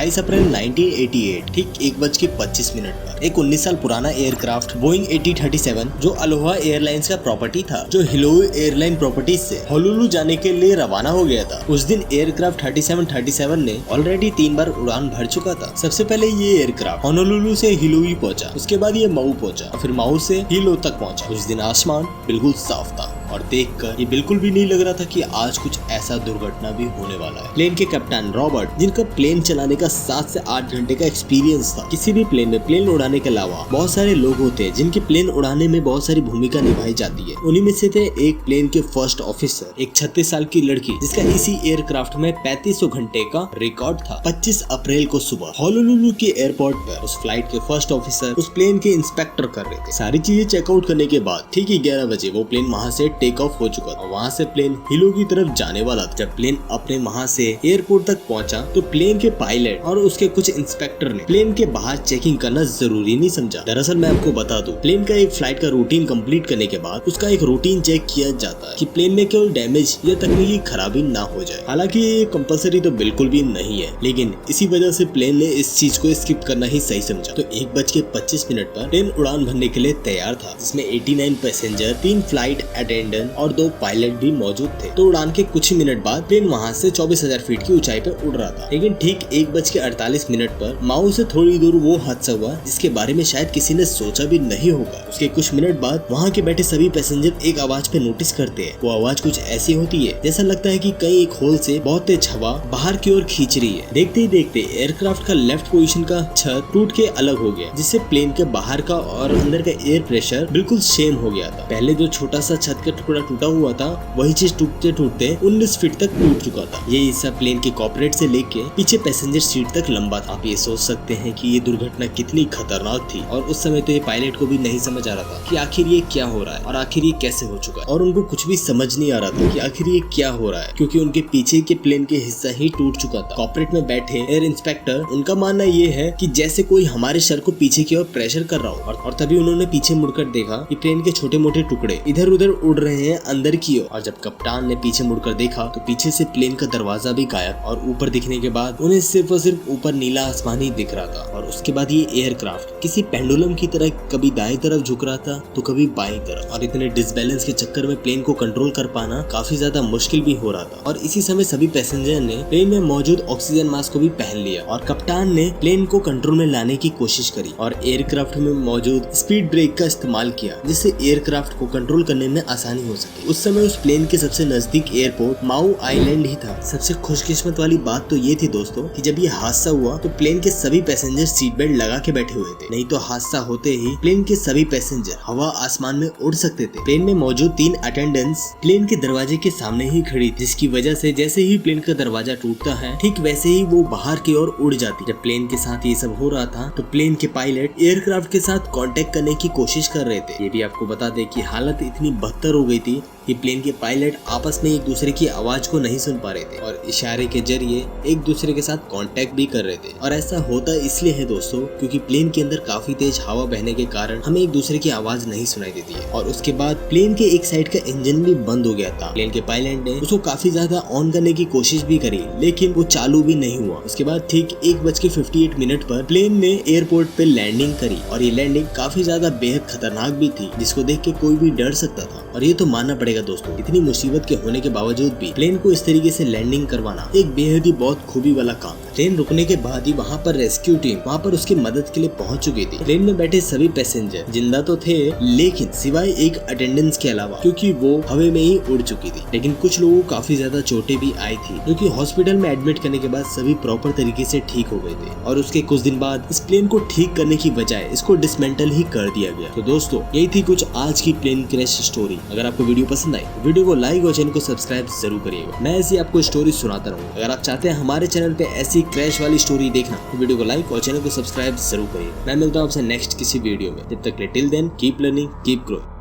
28 अप्रैल 1988 ठीक 1:25 पर एक 19 साल पुराना एयरक्राफ्ट बोइंग 8037 जो अलोहा एयरलाइंस का प्रॉपर्टी था, जो हिलोई एयरलाइन प्रॉपर्टीज से होनोलुलु जाने के लिए रवाना हो गया था। उस दिन एयरक्राफ्ट 3737 ने ऑलरेडी 3 बार उड़ान भर चुका था। सबसे पहले ये एयरक्राफ्ट होनोलुलु से हिलोई पहुंचा, उसके बाद ये मऊ पहुंचा और फिर मऊ से हिलो तक पहुंचा। उस दिन आसमान बिल्कुल साफ था और देखकर ये बिल्कुल भी नहीं लग रहा था कि आज कुछ ऐसा दुर्घटना भी होने वाला है। प्लेन के कप्तान रॉबर्ट, जिनका प्लेन चलाने का 7 से 8 घंटे का एक्सपीरियंस था। किसी भी प्लेन में प्लेन उड़ाने के अलावा बहुत सारे लोग होते हैं जिनके प्लेन उड़ाने में बहुत सारी भूमिका निभाई जाती है। उन्हीं में से थे एक प्लेन के फर्स्ट ऑफिसर, एक 36 साल की लड़की जिसका इसी एयरक्राफ्ट में 3500 घंटे का रिकॉर्ड था। 25 अप्रैल को सुबह होनोलुलु के एयरपोर्ट पर उस फ्लाइट के फर्स्ट ऑफिसर उस प्लेन के इंस्पेक्टर कर रहे थे। सारी चीजें चेकआउट करने के बाद ठीक 11 बजे वो प्लेन वहाँ से टेक ऑफ हो चुका था। वहाँ से प्लेन हिलो की तरफ जाने वाला था। जब प्लेन अपने वहाँ से एयरपोर्ट तक पहुँचा तो प्लेन के पायलट और उसके कुछ इंस्पेक्टर ने प्लेन के बाहर चेकिंग करना जरूरी नहीं समझा। दरअसल मैं आपको बता दूं, प्लेन का एक फ्लाइट का रूटीन कंप्लीट करने के बाद उसका एक रूटीन चेक किया जाता है कि प्लेन में केवल डैमेज या तकनीकी खराबी ना हो जाए। हालांकि ये कंपल्सरी तो बिल्कुल भी नहीं है, लेकिन इसी वजह से प्लेन ने इस चीज को स्किप करना ही सही समझा। तो 1:25 पर प्लेन उड़ान भरने के लिए तैयार था, जिसमें 89 पैसेंजर, 3 फ्लाइट अटेंडेंट और 2 पायलट भी मौजूद थे। तो उड़ान के कुछ ही मिनट बाद प्लेन वहाँ से 24,000 फीट की ऊंचाई पे उड़ रहा था। लेकिन ठीक 1:48 पर माऊ से थोड़ी दूर वो हादसा हुआ जिसके बारे में शायद किसी ने सोचा भी नहीं होगा। उसके कुछ मिनट बाद वहाँ के बैठे सभी पैसेंजर एक आवाज पे नोटिस करते हैं। वो आवाज कुछ ऐसी होती है जैसा लगता है कि कहीं एक होल से बहुत तेज हवा बाहर की ओर खींच रही है। देखते ही देखते एयरक्राफ्ट का लेफ्ट पोजीशन का छत टूट के अलग हो गया, जिससे प्लेन के बाहर का और अंदर का एयर प्रेशर बिल्कुल सेम हो गया था। पहले जो छोटा सा छत का टुकड़ा टूटा हुआ था, वही चीज टूटते टूटते 19 फीट तक टूट चुका था। ये हिस्सा प्लेन के कॉकपिट से लेके पीछे पैसेंजर सीट तक लंबा था। आप ये सोच सकते हैं कि ये दुर्घटना कितनी खतरनाक थी। और उस समय तो ये पायलट को भी नहीं समझ आ रहा था कि आखिर ये क्या हो रहा है और आखिर ये कैसे हो चुका है, और उनको कुछ भी समझ नहीं आ रहा था कि आखिर ये क्या हो रहा है, क्योंकि उनके पीछे के प्लेन के हिस्सा ही टूट चुका था। कॉकपिट में बैठे एयर इंस्पेक्टर, उनका मानना ये है कि जैसे कोई हमारे शर को पीछे की ओर प्रेशर कर रहा हो। और तभी उन्होंने पीछे मुड़कर देखा कि प्लेन के छोटे मोटे टुकड़े इधर उधर उड़ रहे हैं अंदर की ओर। और जब कप्तान ने पीछे मुड़कर देखा तो पीछे से प्लेन का दरवाजा भी गायब, और ऊपर दिखने के बाद उन्हें सिर्फ और सिर्फ ऊपर नीला आसमान ही दिख रहा था। और उसके बाद ये एयरक्राफ्ट किसी पेंडुलम की तरह कभी दाएं तरफ झुक रहा था तो कभी बाईं तरफ, और इतने डिसबैलेंस के चक्कर में प्लेन को कंट्रोल कर पाना काफी ज्यादा मुश्किल भी हो रहा था। और इसी समय सभी पैसेंजर ने प्लेन में मौजूद ऑक्सीजन मास्क को भी पहन लिया, और कप्तान ने प्लेन को कंट्रोल में लाने की कोशिश करी और एयरक्राफ्ट में मौजूद स्पीड ब्रेक का इस्तेमाल किया, जिससे एयरक्राफ्ट को कंट्रोल करने में आसानी हो सके। उस समय उस प्लेन के सबसे नजदीक एयरपोर्ट माऊ आइलैंड ही था। सबसे खुशकिस्मत वाली बात तो ये थी दोस्तों कि जब ये हादसा हुआ तो प्लेन के सभी पैसेंजर सीट बेल्ट लगा के बैठे हुए थे, नहीं तो हादसा होते ही प्लेन के सभी पैसेंजर हवा आसमान में उड़ सकते थे। प्लेन में मौजूद 3 अटेंडेंट्स प्लेन के दरवाजे के सामने ही खड़ी, जिसकी वजह से जैसे ही प्लेन का दरवाजा टूटता है ठीक वैसे ही वो बाहर की ओर उड़ जाती। जब प्लेन के साथ ये सब हो रहा था तो प्लेन के पायलट एयरक्राफ्ट के साथ कांटेक्ट करने की कोशिश कर रहे थे। ये भी आपको बता दें कि हालत इतनी बदतर हो गई थी कि प्लेन के पायलट आपस में एक दूसरे की आवाज को नहीं सुन पा रहे थे और इशारे के जरिए एक दूसरे के साथ कांटेक्ट भी कर रहे थे। और ऐसा होता इसलिए है दोस्तों क्योंकि प्लेन के अंदर काफी तेज हवा बहने के कारण हमें एक दूसरे की आवाज नहीं सुनाई देती है। और उसके बाद प्लेन के एक साइड का इंजन भी बंद हो गया था। प्लेन के पायलट ने उसको काफी ज्यादा ऑन करने की कोशिश भी करी, लेकिन वो चालू भी नहीं हुआ। उसके बाद ठीक 1:58 पर प्लेन ने एयरपोर्ट पे लैंडिंग करी, और ये लैंडिंग काफी ज्यादा बेहद खतरनाक भी थी, जिसको देख के कोई भी डर सकता था। और ये तो मानना पड़ेगा दोस्तों, इतनी मुसीबत के होने के बावजूद भी प्लेन को इस तरीके से लैंडिंग करवाना एक बेहद ही बहुत खूबी वाला काम है। ट्रेन रुकने के बाद ही वहाँ पर रेस्क्यू टीम वहाँ पर उसकी मदद के लिए पहुँच चुकी थी। ट्रेन में बैठे सभी पैसेंजर जिंदा तो थे, लेकिन सिवाय एक अटेंडेंस के अलावा, क्योंकि वो हवा में ही उड़ चुकी थी। लेकिन कुछ लोगों को काफी ज्यादा चोटें भी आई थी, जो कि हॉस्पिटल में एडमिट करने के बाद सभी प्रॉपर तरीके से ठीक हो गए थे। और उसके कुछ दिन बाद इस प्लेन को ठीक करने की बजाय इसको डिसमेंटल ही कर दिया गया। तो दोस्तों यही थी कुछ आज की प्लेन क्रैश स्टोरी। अगर आपको वीडियो पसंद आई तो वीडियो को लाइक और चैनल को सब्सक्राइब जरूर करिएगा। मैं ऐसी आपको स्टोरी सुनाता रहूंगा। अगर आप चाहते हैं हमारे चैनल पे ऐसी क्रैश वाली स्टोरी देखना तो वीडियो को लाइक और चैनल को सब्सक्राइब जरूर करिएगा। मैं मिलता हूँ आपसे नेक्स्ट किसी वीडियो में। जब तक till then keep learning keep growing.